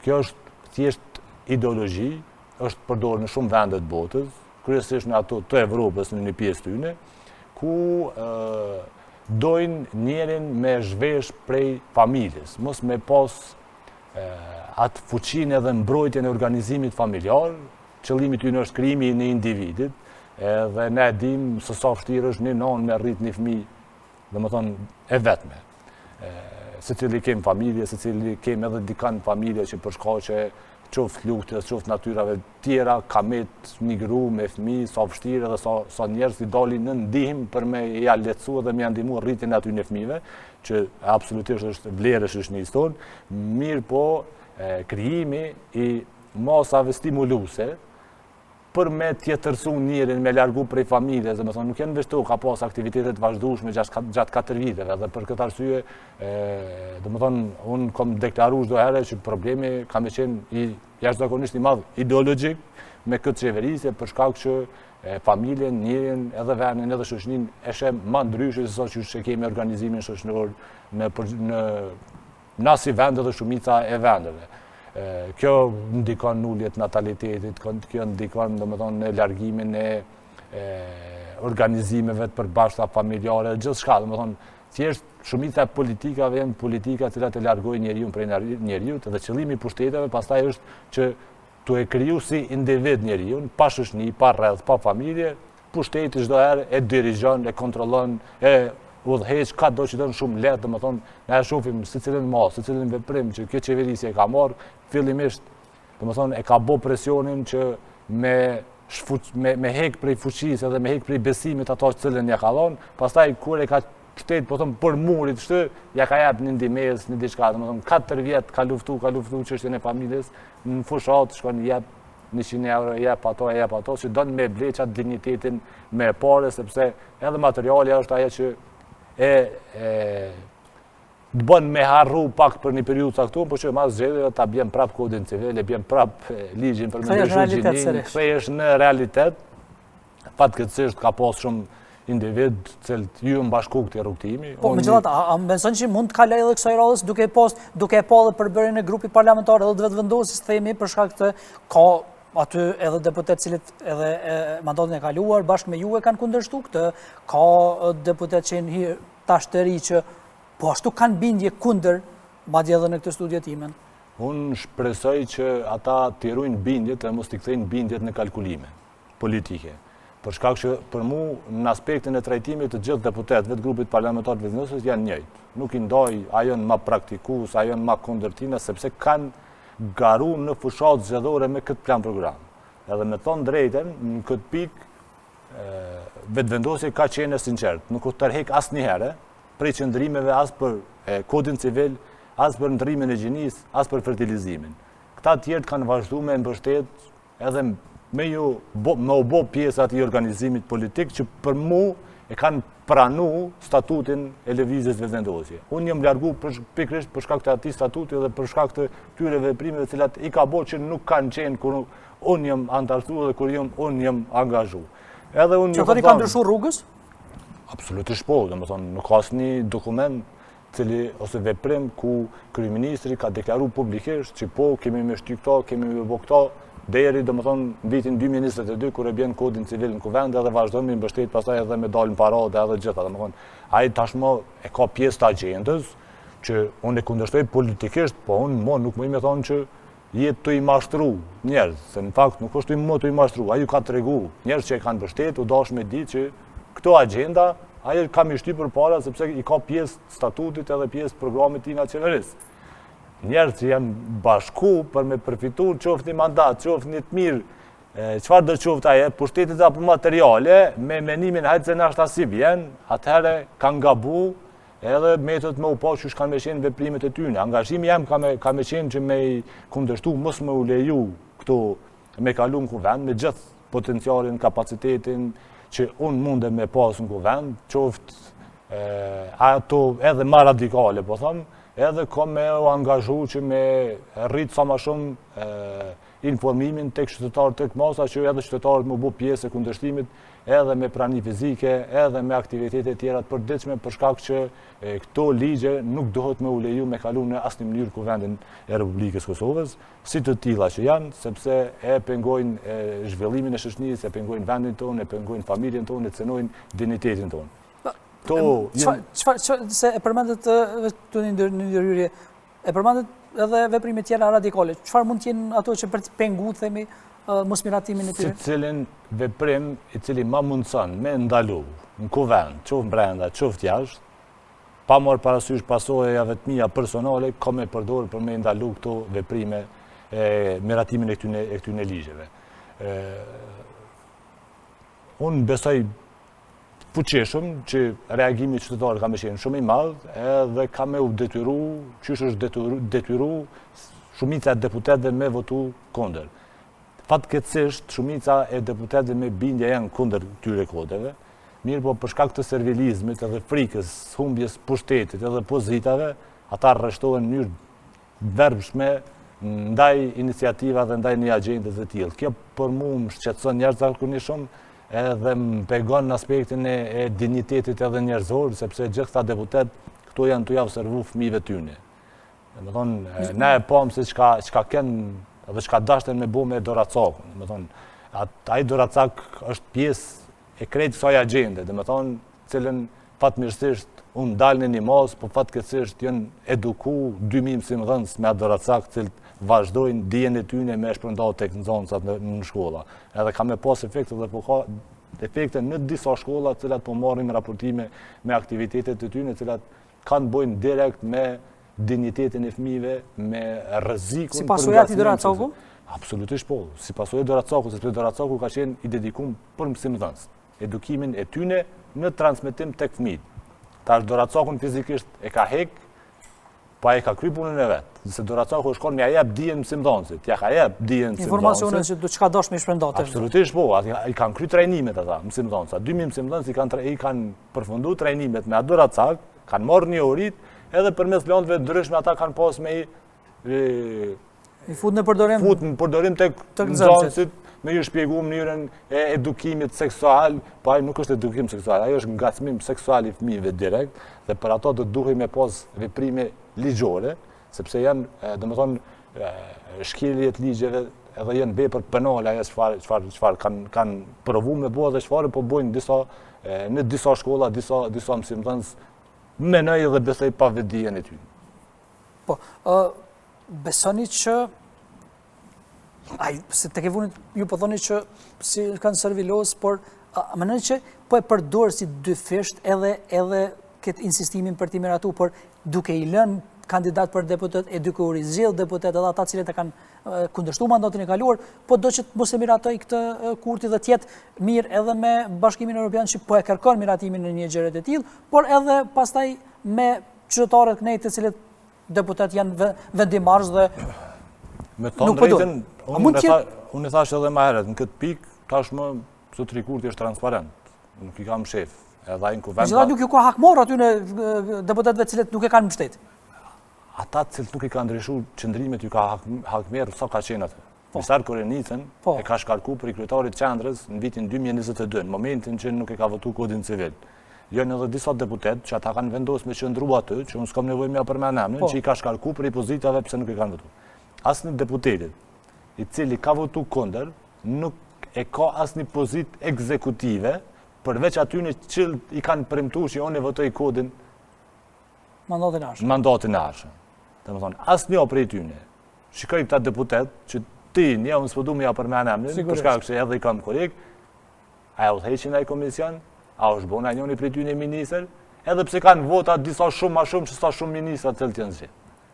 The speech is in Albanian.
Kjo është thjesht ideologji, është përdorur në shumë vende të botës, kryesisht në ato të Evropës në një pjesë tyne, ku dojnë njerin me zhvesh prej familjes, mos me pas atë fuqinë edhe mbrojtjen e organizimit familjar, qëllimi tyne është krijimi i një individit, dhe ne dim se sa vështirë është një nonë me rrit një fëmijë, domethënë e vetme. Secili kemi familje, secili kemi edhe dikan familje që për shkaqe qoftë luktës, qoftë natyrave tjera, ka met një gru me fëmijë, sa vështirë edhe sa njerëz i dalin në ndihmë për me ja lehtësu dhe me ja ndihmu rritjen e aty në fëmijëve, që absolutisht është vlerësh është një histori, mirë po krijimi i masave stimuluese për me tjetërsu njerin, me largu prej familjes, dhe me thonë, nuk janë vështu, ka pas aktivitetet vazhdueshme gjatë 4 viteve, dhe për këtë arsye, dhe me thonë, unë kom deklaru çdo herë që problemi ka me qenë i jashtëzakonisht i madh ideologjik me këtë qeverisje, për shkak që familjen, njerin, edhe venin, edhe shoqërinë e shem ma ndryshe se sa që kemi organizimin shoqëror në si vend dhe shumica e vendeve. Kjo ndikon në ulljet natalitetit, kjo ndikon në largimin e organizimeve të përbashkëta familjare, gjithçka, thjesht shumica e politikave janë politika të cilat e largojnë njeriu prej njeriut, dhe qëllimi i pushteteve pastaj është që tu e kriju si individ njeriu, pa shoqëni, pa rreth, pa familje, pushteti çdo herë e dirigjon, e kontrollon, e udhëheq ka do që dënë shumë letë, ne e shohim si cilin mas, si cilin veprim që kjo qeverisje ka marrë, fillimisht, e ka bo presionin që me hek prej fuqisë edhe me hek prej besimit ato që cilin ja ka dhonë, pastaj kur e ka shtetë, për murit shtë, ja ka jep një ndihmës, një diçka, 4 vjetë ka luftu çështjen e familjes, në fushat, shkon jep 100 euro, jep ato, që donë me bleqat dignitetin me pare, sepse edhe materiali është ajo që të bën me harru pak për një periudhë caktuar, por që mas zgjedhjeve ta bjen prap kodin civil, e bjen prap ligjin për me ndryshu gjinin, kthehesh në realitet. Fatkeqësisht ka pas shumë individ cilët ju mbashku këtij rrugtimi. Po megjithatë, a mendon që mund të kaloj edhe kësaj radhës duke pa edhe përbërjen e grupit parlamentar edhe të vetëvendosis, themi, për shkak të ka aty edhe deputet cilët edhe mandatin e kaluar bashkë me ju e kanë kundërshtu këtë, ka deputet që janë tash të ri që po ashtu kanë bindje kundër, madje edhe në këtë studio timen. Unë shpresoj që ata të ruajnë bindjet e mos t'i kthejnë bindjet në kalkulime politike. Për shkak që për mu në aspektin e trajtimit të gjithë deputetëve të grupit parlamentar të Vendosjes janë njëjtë. Nuk i ndoj ajo ma praktikues, ajo ma kundërtina, sepse kanë garu në fushat zgjedhore me këtë plan program. Edhe me thonë drejten, në këtë pikë, Vetëvendosja ka qenë sinqert, nuk u tërheq asnjëherë prej qëndrimeve as për kodin civil, as për ndrimin e gjinisë, as për fertilizimin. Këta tjerë kanë vazhduar me mbështet edhe me u bë pjesë atij organizimit politik që për mu e kanë pranu statutin e lëvizjes Vetëvendosje. Unë jam largu pikërisht për shkak të atij statuti dhe për shkak të këtyre veprimeve të cilat i ka bërë që nuk kanë qenë kur unë jam antarësuar dhe kur unë jam angazhuar. Që të ka ndryshuar rrugës? Absolutisht po, nuk ka asnjë dokument ose veprim ku kryeministri ka deklaruar publikisht që po kemi me shty këto, kemi me bë këto, deri në vitin 2022 kur e bjen kodin civil në kuvend edhe vazhdon me mbështet pastaj edhe me dalën parade edhe gjitha. Ai tashmë e ka pjesë të agjendës që unë e kundërshtoj politikisht, po unë nuk më i thonë që jetë të i mashtru njerëz, se në fakt nuk është të i mashtru, a ju ka të regu njerëz që e kanë bështet, u dash me ditë që këto agenda, ajo kam i shty për para, sepse i ka pjesë statutit edhe pjesë programit i nacionalist. Njerëz që janë bashku për me përfitur, qoftë një mandat, qoftë një të mirë, qëfar do qoftë aje, pushtetit apo materiale, me menimin hajtë se nashta si vjen, atëherë kanë gabu, edhe metët me u pa që kanë me qenë veprimet e tyne. Angazhimi jam ka me qenë që me kundërshtu, mos me u leju këto me kalu në kuvend, me gjithë potencialin, kapacitetin që unë munde me pas në kuvend, qoftë ato edhe ma radikale, po thëmë, edhe ka me u angazhu që me rritë sa ma shumë informimin tek qytetarët tek masa që edhe qytetarët më bu pjesë e kundërshtimit edhe me prani fizike, edhe me aktivitete tjera të përditshme për shkak që këto ligje nuk dohet me u leju me kalu në asnjë mënyrë kuvendin e Republikës Kosovës, si të tilla që janë, sepse e pengojnë zhvillimin e shoqërisë, e pengojnë vendin tonë, e pengojnë familjen tonë, e cenojnë dinjitetin tonë. Se e përmendet të një ndërhyrje, e përmendet edhe veprime tjera radikale. Çfarë mund të jenë ato që për të penguar, themi, mosmiratimin e tyre? Si cilin veprim i cili ma mundson me ndalu në kuvend, qoftë brenda, qoftë jashtë, pa marrë parasysh pasojave të mia personale, ka me përdorë për me ndalu këto veprime miratimin e këtyne ligjeve. Unë besoj fuqishëm që reagimi qytetarë ka me qenë shumë i madh edhe ka me u detyru, qysh është detyru shumica e deputetëve me votu kundër. Fatkeqësisht, shumica e deputetëve me bindje janë kundër këtyre kodeve, mirë po për shkak të servilizmit edhe frikës, humbjes pushtetit edhe pozitave, ata rreshtohen në mënyrë verbshme ndaj iniciativa dhe ndaj një agjendës e tillë. Kjo për mua më shqetëson jashtëzakonisht shumë edhe më pegon në aspektin e dinjitetit edhe njerëzor, sepse gjithë këta deputet këto janë të javë servu fëmijëve tyne. Dhe thonë, ne e pamë se çka kenë edhe çka dashten me bo me doracakun. Dhe thonë, ai doracak është pjesë e krejtë kësaj agjende, dhe me thonë, cilën fatmirësisht unë dalë në një mas, po fatkeqësisht janë eduku 2000 mësimdhënës me atë doracak, cilët vazhdojnë dijen e tyne me shpërndau tek nxënësat në shkolla. Edhe ka me pas efekte dhe po ka efekte në disa shkolla, cilat po marrin raportime me aktivitetet e tyne, cilat kanë bojnë direkt me dinjitetin e fëmijëve, me rrezikun. Si pasojat i doracaku? Absolutisht po. Si pasojat doracaku, sepse doracaku ka qenë i dedikuar për mësimdhënës, edukimin e tyne në transmetim tek fëmijët. Tash doracakun fizikisht e ka hek, pa e ka kry punën e vetë. Nëse doracaku shkon me a jep dijen mësimdhënësit, ja ka jep dijen mësimdhënësit. Informacionet që çka dosh me shpërndate. Absolutisht po, i kanë kry trajnimet ata mësimdhënësa. 2000 mësimdhënës i kanë përfundu trajnimet me atë doracak, kanë marrë një orit, edhe përmes planëve ndryshme ata kanë pas me i fut në përdorim tek nxënësit, me ju shpjegu mënyrën e edukimit seksual, po ai nuk është edukim seksual, ai është ngacmim seksual i fëmijëve direkt, dhe për ato do duhej me pas veprime ligjore, sepse janë, domethënë, shkeljet ligjeve edhe janë vepër penale, ajo çfarë kanë provu me bë dhe çfarë po bojnë në disa shkolla, disa mësimdhënës, menoj dhe besoj pa vetdijen e tyre. Po, besoni që se tek e vunit ju po thoni që si kanë servilos, por mendoni që po e përdor si dyfisht edhe këtë insistimin për t'i miratu, por duke i lënë kandidat për deputet e duke u rizjell deputet edhe ata cilët e kanë kundërshtuar mandatin e kaluar, po do që mos e miratoj këtë kurti dhe tjetë mirë edhe me Bashkimin Evropian që po e kërkon miratimin në një gjëret e tillë, por edhe pastaj me qytetarët kënej të cilët deputet janë vendimarrës dhe me tonë drejtën, unë e thash edhe më herët, në këtë pikë, tashmë zotëri Kurti është transparent, nuk i kam shef, edhe ai në kuvend. Gjithashtu nuk ju ka hakmor aty në deputetëve cilët nuk e kanë mbështet. Ata cilët nuk i kanë ndryshuar qëndrimet ju ka hakmer sa ka qenë atë. Misar Korenicën e ka shkarku për i kryetarit qendrës në vitin 2022, në momentin që nuk e ka votu kodin civil. Janë edhe disa deputet që ata kanë vendosur me qëndru aty, që unë s'kam nevojë më për emrin, që i ka shkarku për i pozitave pse nuk e kanë votuar. Asnjë deputetit i cili ka votu kundër nuk e ka asnjë pozitë ekzekutive përveç atyre që i kanë premtuar që unë votoj kodin mandatin e ardhshëm. Domethënë asnjë prej tyre. Shikoj këta deputet që ti një unë s'po du me ja përmend emrin, për shkak se edhe i kam korrekt, a u heqin ai komision, a është bona njëri prej tyre ministër, edhe pse kanë vota disa shumë më shumë se sa shumë ministra të cilët janë zgjedhur.